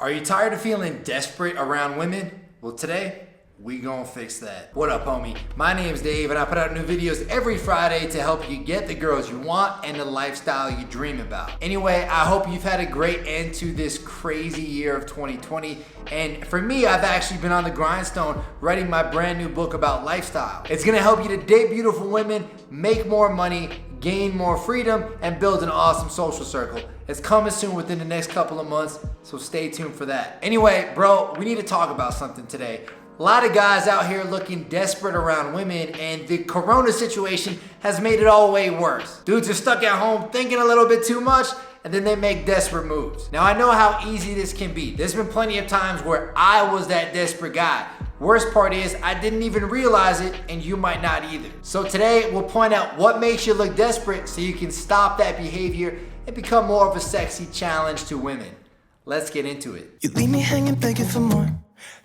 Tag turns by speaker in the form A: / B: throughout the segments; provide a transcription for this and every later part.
A: Are you tired of feeling desperate around women? Well, today, we gonna fix that. What up, homie? My name's Dave, and I put out new videos every Friday to help you get the girls you want and the lifestyle you dream about. Anyway, I hope you've had a great end to this crazy year of 2020. And for me, I've actually been on the grindstone writing my brand new book about lifestyle. It's gonna help you to date beautiful women, make more money, gain more freedom, and build an awesome social circle. It's coming soon within the next couple of months, so stay tuned for that. Anyway, bro, we need to talk about something today. A lot of guys out here looking desperate around women, and the corona situation has made it all way worse. Dudes are stuck at home thinking a little bit too much, and then they make desperate moves. Now, I know how easy this can be. There's been plenty of times where I was that desperate guy. Worst part is, I didn't even realize it, and you might not either. So today, we'll point out what makes you look desperate so you can stop that behavior and become more of a sexy challenge to women. Let's get into it.
B: You leave me hanging, begging for more.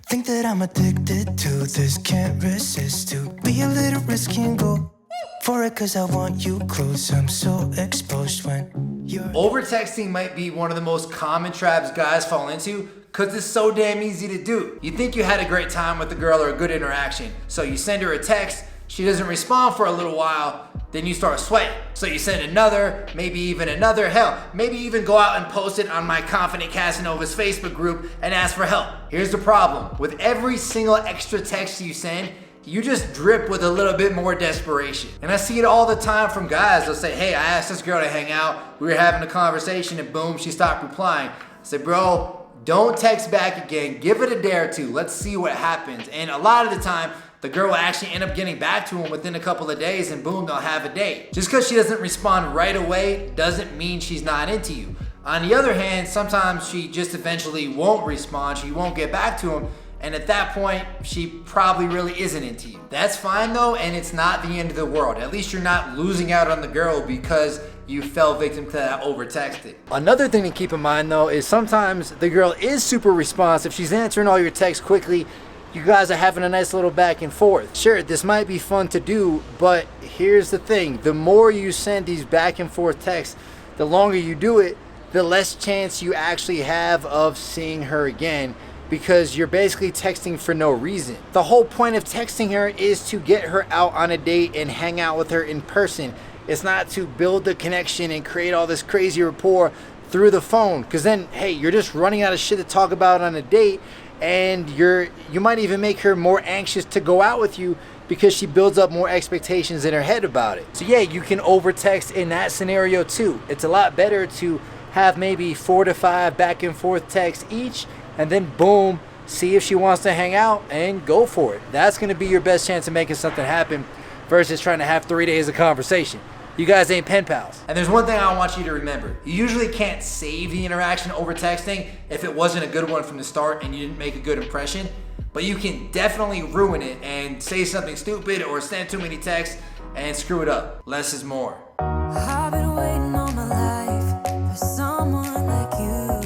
B: Think that I'm addicted to this, can't resist to be a little risky and go for it, cause I want you close. I'm so exposed when you're
A: Over-texting might be one of the most common traps guys fall into because it's so damn easy to do. You think you had a great time with the girl or a good interaction, so you send her a text, she doesn't respond for a little while, then you start sweating. So you send another, maybe even another, hell, maybe even go out and post it on my Confident Casanova's Facebook group and ask for help. Here's the problem. With every single extra text you send, you just drip with a little bit more desperation. And I see it all the time from guys. They'll say, hey, I asked this girl to hang out, we were having a conversation, and boom, she stopped replying. I said, bro, don't text back again, give it a day or two, let's see what happens. And a lot of the time, the girl will actually end up getting back to him within a couple of days, and boom, they'll have a date. Just because she doesn't respond right away doesn't mean she's not into you. On the other hand, sometimes she just eventually won't respond, she won't get back to him, and at that point, she probably really isn't into you. That's fine though, and it's not the end of the world. At least you're not losing out on the girl because you fell victim to that over-texting. Another thing to keep in mind though is sometimes the girl is super responsive. She's answering all your texts quickly. You guys are having a nice little back and forth. Sure, this might be fun to do, but here's the thing. The more you send these back and forth texts, the longer you do it, the less chance you actually have of seeing her again, because you're basically texting for no reason. The whole point of texting her is to get her out on a date and hang out with her in person. It's not to build the connection and create all this crazy rapport through the phone, because then, hey, you're just running out of shit to talk about on a date, and you might even make her more anxious to go out with you because she builds up more expectations in her head about it. So yeah, you can over text in that scenario too. It's a lot better to have maybe 4 to 5 back and forth texts each, and then boom, see if she wants to hang out and go for it. That's gonna be your best chance of making something happen versus trying to have 3 days of conversation. You guys ain't pen pals. And there's one thing I want you to remember. You usually can't save the interaction over texting if it wasn't a good one from the start and you didn't make a good impression, but you can definitely ruin it and say something stupid or send too many texts and screw it up. Less is more.
B: I've been waiting all my life for someone like you,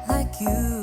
B: like you.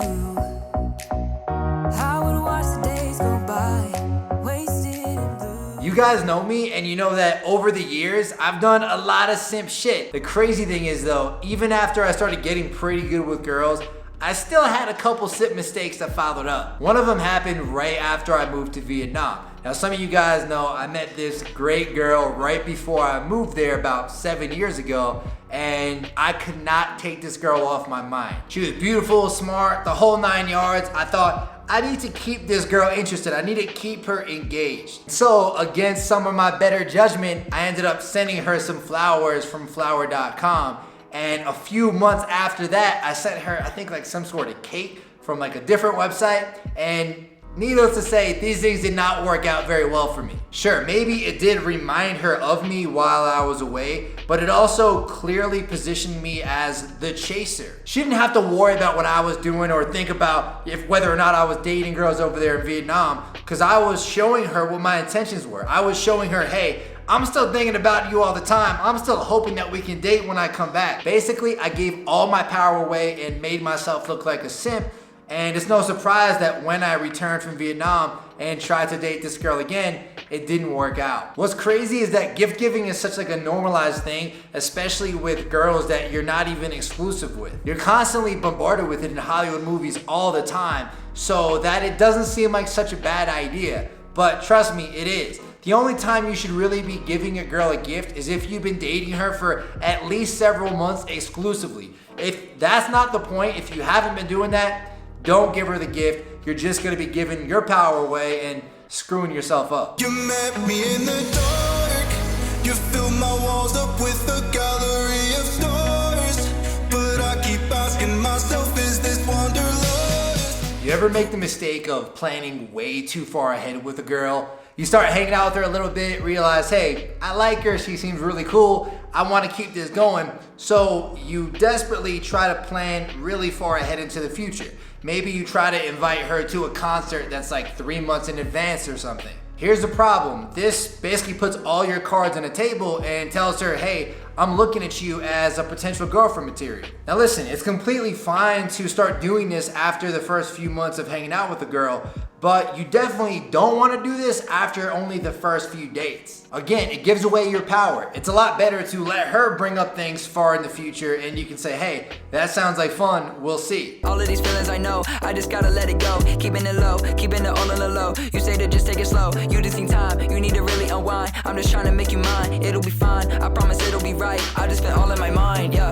B: I would watch the days go by, wasted in blue.
A: You guys know me, and you know that over the years, I've done a lot of simp shit. The crazy thing is though, even after I started getting pretty good with girls, I still had a couple simp mistakes that followed up. One of them happened right after I moved to Vietnam. Now, some of you guys know I met this great girl right before I moved there about 7 years ago, and I could not take this girl off my mind. She was beautiful, smart, the whole 9 yards. I thought, I need to keep this girl interested. I need to keep her engaged. So, against some of my better judgment, I ended up sending her some flowers from flower.com. And a few months after that, I sent her, I think, like some sort of cake from like a different website. And needless to say, these things did not work out very well for me. Sure, maybe it did remind her of me while I was away, but it also clearly positioned me as the chaser. She didn't have to worry about what I was doing or think about whether or not I was dating girls over there in Vietnam, because I was showing her what my intentions were. I was showing her, hey, I'm still thinking about you all the time. I'm still hoping that we can date when I come back. Basically, I gave all my power away and made myself look like a simp. And it's no surprise that when I returned from Vietnam and tried to date this girl again, it didn't work out. What's crazy is that gift giving is such like a normalized thing, especially with girls that you're not even exclusive with. You're constantly bombarded with it in Hollywood movies all the time, so that it doesn't seem like such a bad idea. But trust me, it is. The only time you should really be giving a girl a gift is if you've been dating her for at least several months exclusively. If that's not the point, if you haven't been doing that, don't give her the gift. You're just gonna be giving your power away and screwing yourself up.
B: You met me in the dark. You filled my walls up with a gallery of stars. But I keep asking myself, is this wanderlust?
A: You ever make the mistake of planning way too far ahead with a girl? You start hanging out with her a little bit, realize, hey, I like her, she seems really cool, I want to keep this going. So you desperately try to plan really far ahead into the future. Maybe you try to invite her to a concert that's like 3 months in advance or something. Here's the problem. This basically puts all your cards on the table and tells her, hey, I'm looking at you as a potential girlfriend material. Now listen, it's completely fine to start doing this after the first few months of hanging out with a girl, but you definitely don't want to do this after only the first few dates. Again, it gives away your power. It's a lot better to let her bring up things far in the future and you can say, hey, that sounds like fun, we'll see.
C: All of these feelings I know, I just gotta let it go. Keeping it low, keeping it all on the low. You say to just take it slow, you just need time, you need to really unwind. I'm just trying to make you mine, it'll be fine, I promise it'll be right. I just spent all in my mind, yeah.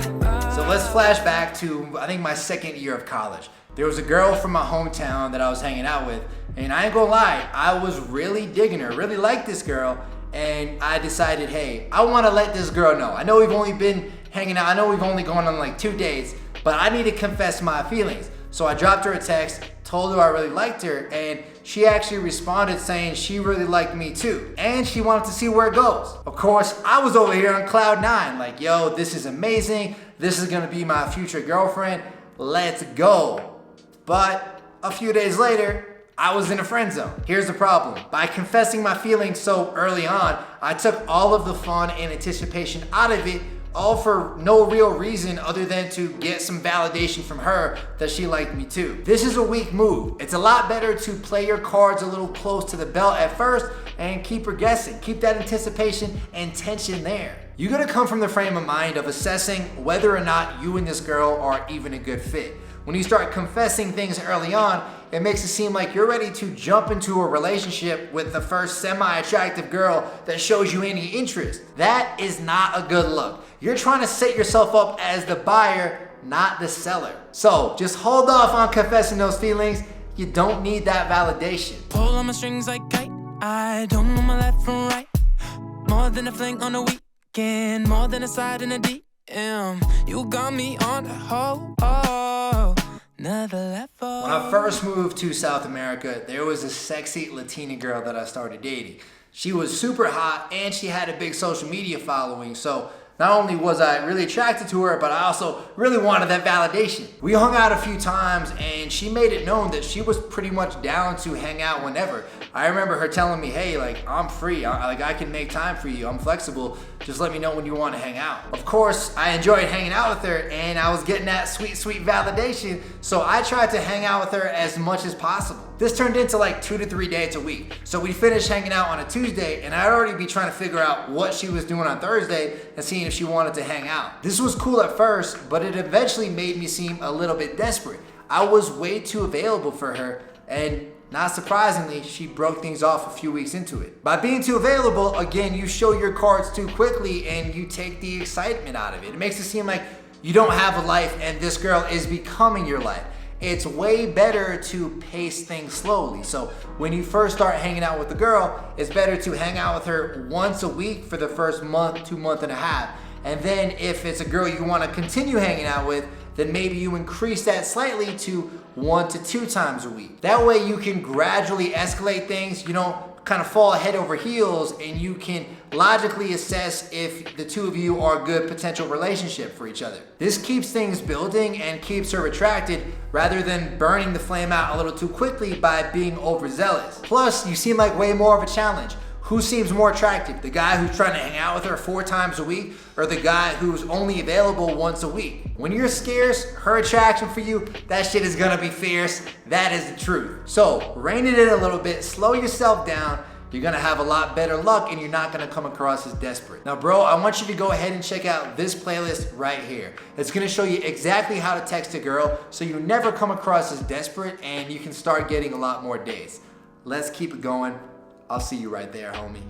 A: So let's flash back to, I think, my second year of college. There was a girl from my hometown that I was hanging out with, and I ain't gonna lie, I was really digging her, really liked this girl, and I decided, hey, I wanna let this girl know. I know we've only been hanging out, I know we've only gone on like 2 dates, but I need to confess my feelings. So I dropped her a text, told her I really liked her, and she actually responded saying she really liked me too, and she wanted to see where it goes. Of course, I was over here on cloud 9, like, yo, this is amazing, this is gonna be my future girlfriend, let's go. But a few days later, I was in a friend zone. Here's the problem. By confessing my feelings so early on, I took all of the fun and anticipation out of it, all for no real reason other than to get some validation from her that she liked me too. This is a weak move. It's a lot better to play your cards a little close to the belt at first and keep her guessing. Keep that anticipation and tension there. You gotta come from the frame of mind of assessing whether or not you and this girl are even a good fit. When you start confessing things early on, it makes it seem like you're ready to jump into a relationship with the first semi-attractive girl that shows you any interest. That is not a good look. You're trying to set yourself up as the buyer, not the seller. So just hold off on confessing those feelings. You don't need that validation.
D: Pull on my strings like kite. I don't know my left from right. More than a fling on a weekend, more than a slide in a DM. You got me on the whole. Another level.
A: When I first moved to South America, there was a sexy Latina girl that I started dating. She was super hot and she had a big social media following, so not only was I really attracted to her, but I also really wanted that validation. We hung out a few times and she made it known that she was pretty much down to hang out whenever. I remember her telling me, hey, like, I'm free, I can make time for you, I'm flexible, just let me know when you want to hang out. Of course, I enjoyed hanging out with her and I was getting that sweet, sweet validation, so I tried to hang out with her as much as possible. This turned into like 2 to 3 dates a week. So we finished hanging out on a Tuesday and I'd already be trying to figure out what she was doing on Thursday and seeing if she wanted to hang out. This was cool at first, but it eventually made me seem a little bit desperate. I was way too available for her, and not surprisingly, she broke things off a few weeks into it. By being too available, again, you show your cards too quickly and you take the excitement out of it. It makes it seem like you don't have a life and this girl is becoming your life. It's way better to pace things slowly. So when you first start hanging out with the girl, it's better to hang out with her once a week for the first month, 2 months and a half. And then if it's a girl you want to continue hanging out with, then maybe you increase that slightly to 1 to 2 times a week. That way you can gradually escalate things. You don't kind of fall head over heels, and you can logically assess if the two of you are a good potential relationship for each other. This keeps things building and keeps her attracted rather than burning the flame out a little too quickly by being overzealous. Plus, you seem like way more of a challenge. Who seems more attractive? The guy who's trying to hang out with her 4 times a week, or the guy who's only available once a week? When you're scarce, her attraction for you, that shit is gonna be fierce. That is the truth. So rein it in a little bit, slow yourself down. You're gonna have a lot better luck and you're not gonna come across as desperate. Now bro, I want you to go ahead and check out this playlist right here. It's gonna show you exactly how to text a girl so you never come across as desperate and you can start getting a lot more dates. Let's keep it going. I'll see you right there, homie.